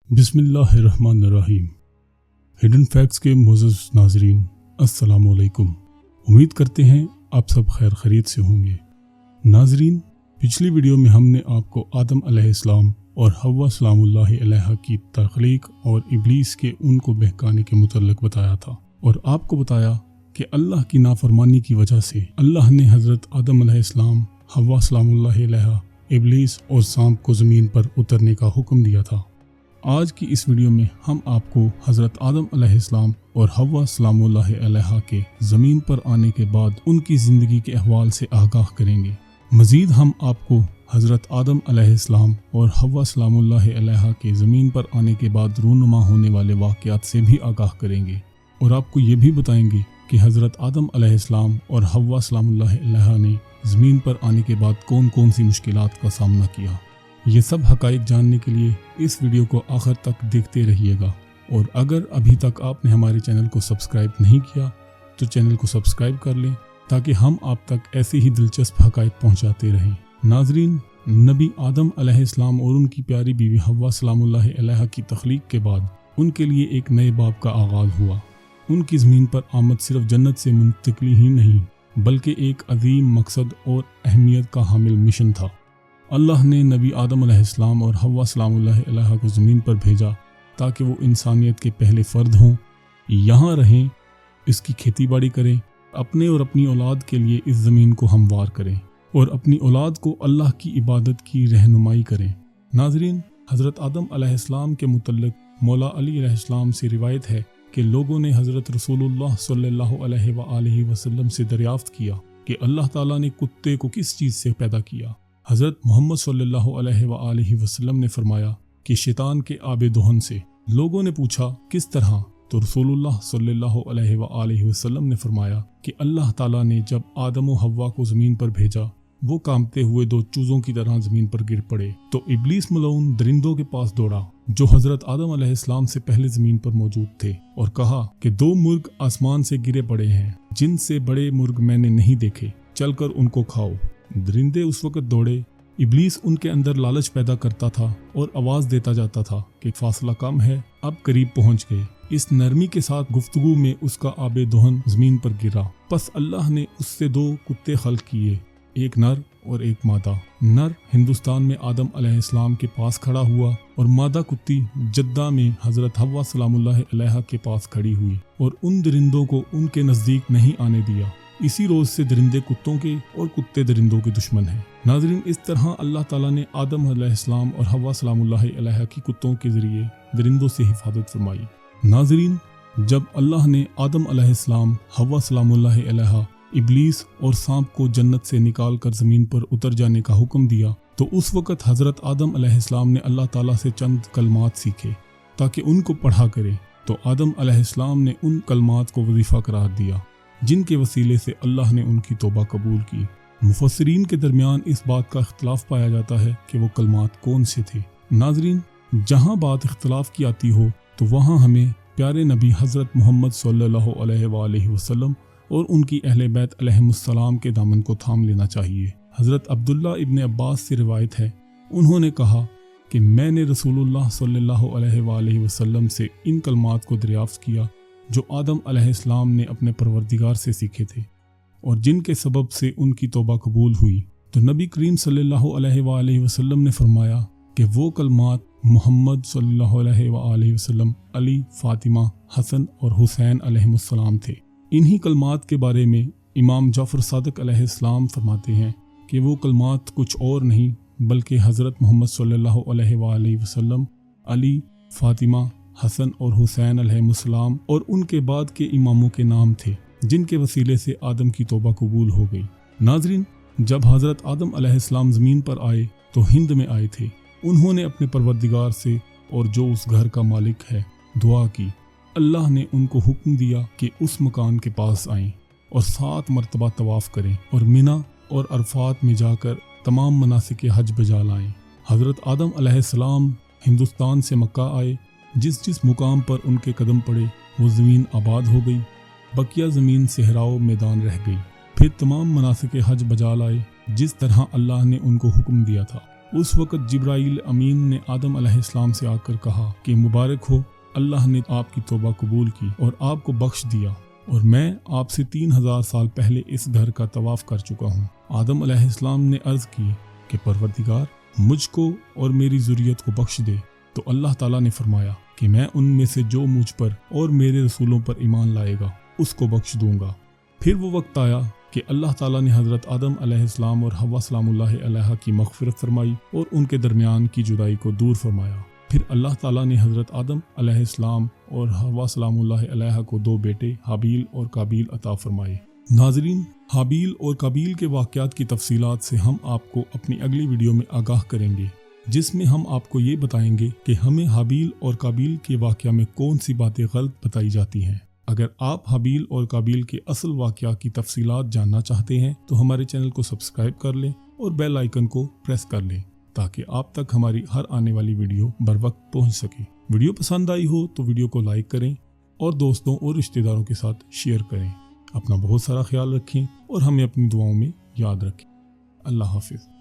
بسم اللہ الرحمن الرحیم۔ ہڈن فیکٹس کے معزز ناظرین، السلام علیکم۔ امید کرتے ہیں آپ سب خیر خیریت سے ہوں گے۔ ناظرین، پچھلی ویڈیو میں ہم نے آپ کو آدم علیہ السلام اور حوا سلام اللہ علیہ کی تخلیق اور ابلیس کے ان کو بہکانے کے متعلق بتایا تھا، اور آپ کو بتایا کہ اللہ کی نافرمانی کی وجہ سے اللہ نے حضرت آدم علیہ السلام، حوا سلام اللہ علیہ، ابلیس اور سانپ کو زمین پر اترنے کا حکم دیا تھا۔ آج کی اس ویڈیو میں ہم آپ کو حضرت آدم علیہ السلام اور حوا سلام اللہ علیہ کے زمین پر آنے کے بعد ان کی زندگی کے احوال سے آگاہ کریں گے۔ مزید ہم آپ کو حضرت آدم علیہ السلام اور حوا سلام اللہ علیہ کے زمین پر آنے کے بعد رونما ہونے والے واقعات سے بھی آگاہ کریں گے، اور آپ کو یہ بھی بتائیں گے کہ حضرت آدم علیہ السلام اور حوا سلام اللہ علیہ نے زمین پر آنے کے بعد کون کون سی مشکلات کا سامنا کیا۔ یہ سب حقائق جاننے کے لیے اس ویڈیو کو آخر تک دیکھتے رہیے گا، اور اگر ابھی تک آپ نے ہمارے چینل کو سبسکرائب نہیں کیا تو چینل کو سبسکرائب کر لیں تاکہ ہم آپ تک ایسے ہی دلچسپ حقائق پہنچاتے رہیں۔ ناظرین، نبی آدم علیہ السلام اور ان کی پیاری بیوی حوا سلام اللہ علیہ کی تخلیق کے بعد ان کے لیے ایک نئے باب کا آغاز ہوا۔ ان کی زمین پر آمد صرف جنت سے منتقلی ہی نہیں بلکہ ایک عظیم مقصد اور اہمیت کا حامل مشن تھا۔ اللہ نے نبی آدم علیہ السلام اور حوا سلام اللہ علیہ کو زمین پر بھیجا تاکہ وہ انسانیت کے پہلے فرد ہوں، یہاں رہیں، اس کی کھیتی باڑی کریں، اپنے اور اپنی اولاد کے لیے اس زمین کو ہموار کریں اور اپنی اولاد کو اللہ کی عبادت کی رہنمائی کریں۔ ناظرین، حضرت آدم علیہ السلام کے متعلق مولا علی علیہ السلام سے روایت ہے کہ لوگوں نے حضرت رسول اللہ صلی اللہ علیہ وآلہ وسلم سے دریافت کیا کہ اللہ تعالیٰ نے کتے کو کس چیز سے پیدا کیا۔ حضرت محمد صلی اللہ علیہ وآلہ وسلم نے فرمایا کہ شیطان کے آب دہن سے۔ لوگوں نے پوچھا کس طرح؟ تو رسول اللہ صلی اللہ علیہ وآلہ وسلم نے فرمایا کہ اللہ تعالیٰ نے جب آدم و حوا کو زمین پر بھیجا، وہ کانپتے ہوئے دو چوزوں کی طرح زمین پر گر پڑے، تو ابلیس ملعون درندوں کے پاس دوڑا جو حضرت آدم علیہ السلام سے پہلے زمین پر موجود تھے، اور کہا کہ دو مرغ آسمان سے گرے پڑے ہیں جن سے بڑے مرغ میں نے نہیں دیکھے، چل کر ان کو کھاؤ۔ درندے اس وقت دوڑے۔ ابلیس ان کے اندر لالچ پیدا کرتا تھا اور آواز دیتا جاتا تھا کہ فاصلہ کم ہے، اب قریب پہنچ گئے۔ اس نرمی کے ساتھ گفتگو میں اس کا آب دہن زمین پر گرا۔ پس اللہ نے اس سے دو کتے خلق کیے، ایک نر اور ایک مادہ۔ نر ہندوستان میں آدم علیہ السلام کے پاس کھڑا ہوا اور مادہ کتی جدہ میں حضرت حوا سلام اللہ علیہ کے پاس کھڑی ہوئی، اور ان درندوں کو ان کے نزدیک نہیں آنے دیا۔ اسی روز سے درندے کتوں کے اور کتے درندوں کے دشمن ہیں۔ ناظرین، اس طرح اللہ تعالیٰ نے آدم علیہ السلام اور حوا سلام اللہ علیہ کی کتوں کے ذریعے درندوں سے حفاظت فرمائی۔ ناظرین، جب اللہ نے آدم علیہ السلام، حوا سلام اللہ علیہ، ابلیس اور سانپ کو جنت سے نکال کر زمین پر اتر جانے کا حکم دیا تو اس وقت حضرت آدم علیہ السلام نے اللہ تعالیٰ سے چند کلمات سیکھے تاکہ ان کو پڑھا کرے، تو آدم علیہ السلام نے ان کلمات کو وظیفہ قرار دیا جن کے وسیلے سے اللہ نے ان کی توبہ قبول کی۔ مفسرین کے درمیان اس بات کا اختلاف پایا جاتا ہے کہ وہ کلمات کون سے تھے۔ ناظرین، جہاں بات اختلاف کی آتی ہو تو وہاں ہمیں پیارے نبی حضرت محمد صلی اللہ علیہ وآلہ وسلم اور ان کی اہل بیت علیہم السلام کے دامن کو تھام لینا چاہیے۔ حضرت عبداللہ ابن عباس سے روایت ہے، انہوں نے کہا کہ میں نے رسول اللہ صلی اللہ علیہ وآلہ وسلم سے ان کلمات کو دریافت کیا جو آدم علیہ السلام نے اپنے پروردگار سے سیکھے تھے اور جن کے سبب سے ان کی توبہ قبول ہوئی۔ تو نبی کریم صلی اللہ علیہ وآلہ وسلم نے فرمایا کہ وہ کلمات محمد صلی اللہ علیہ وآلہ وسلم، علی، فاطمہ، حسن اور حسین علیہم السلام تھے۔ انہی کلمات کے بارے میں امام جعفر صادق علیہ السلام فرماتے ہیں کہ وہ کلمات کچھ اور نہیں بلکہ حضرت محمد صلی اللہ علیہ وآلہ وسلم، علی، فاطمہ، حسن اور حسین علیہ السلام اور ان کے بعد کے اماموں کے نام تھے جن کے وسیلے سے آدم کی توبہ قبول ہو گئی۔ ناظرین، جب حضرت آدم علیہ السلام زمین پر آئے تو ہند میں آئے تھے۔ انہوں نے اپنے پروردگار سے اور جو اس گھر کا مالک ہے دعا کی۔ اللہ نے ان کو حکم دیا کہ اس مکان کے پاس آئیں اور 7 مرتبہ طواف کریں اور منا اور عرفات میں جا کر تمام مناسک حج بجا لائیں۔ حضرت آدم علیہ السلام ہندوستان سے مکہ آئے، جس مقام پر ان کے قدم پڑے وہ زمین آباد ہو گئی، بقیہ زمین صحراؤ میدان رہ گئی۔ پھر تمام مناسک حج بجا لائے جس طرح اللہ نے ان کو حکم دیا تھا۔ اس وقت جبرائیل امین نے آدم علیہ السلام سے آ کر کہا کہ مبارک ہو، اللہ نے آپ کی توبہ قبول کی اور آپ کو بخش دیا، اور میں آپ سے 3000 سال پہلے اس گھر کا طواف کر چکا ہوں۔ آدم علیہ السلام نے عرض کی کہ پروردگار، مجھ کو اور میری ذریت کو بخش دے۔ تو اللہ تعالیٰ نے فرمایا کہ میں ان میں سے جو مجھ پر اور میرے رسولوں پر ایمان لائے گا اس کو بخش دوں گا۔ پھر وہ وقت آیا کہ اللہ تعالیٰ نے حضرت آدم علیہ السلام اور حوا سلام اللہ علیہ کی مغفرت فرمائی اور ان کے درمیان کی جدائی کو دور فرمایا۔ پھر اللہ تعالیٰ نے حضرت آدم علیہ السلام اور حوا سلام اللہ علیہ کو 2 بیٹے حابیل اور قابیل عطا فرمائے۔ ناظرین، حابیل اور قابیل کے واقعات کی تفصیلات سے ہم آپ کو اپنی اگلی ویڈیو میں آگاہ کریں گے، جس میں ہم آپ کو یہ بتائیں گے کہ ہمیں حابیل اور قابیل کے واقعہ میں کون سی باتیں غلط بتائی جاتی ہیں۔ اگر آپ حابیل اور قابیل کے اصل واقعہ کی تفصیلات جاننا چاہتے ہیں تو ہمارے چینل کو سبسکرائب کر لیں اور بیل آئیکن کو پریس کر لیں تاکہ آپ تک ہماری ہر آنے والی ویڈیو بر وقت پہنچ سکے۔ ویڈیو پسند آئی ہو تو ویڈیو کو لائک کریں اور دوستوں اور رشتہ داروں کے ساتھ شیئر کریں۔ اپنا بہت سارا خیال رکھیں اور ہمیں اپنی دعاؤں میں یاد رکھیں۔ اللہ حافظ۔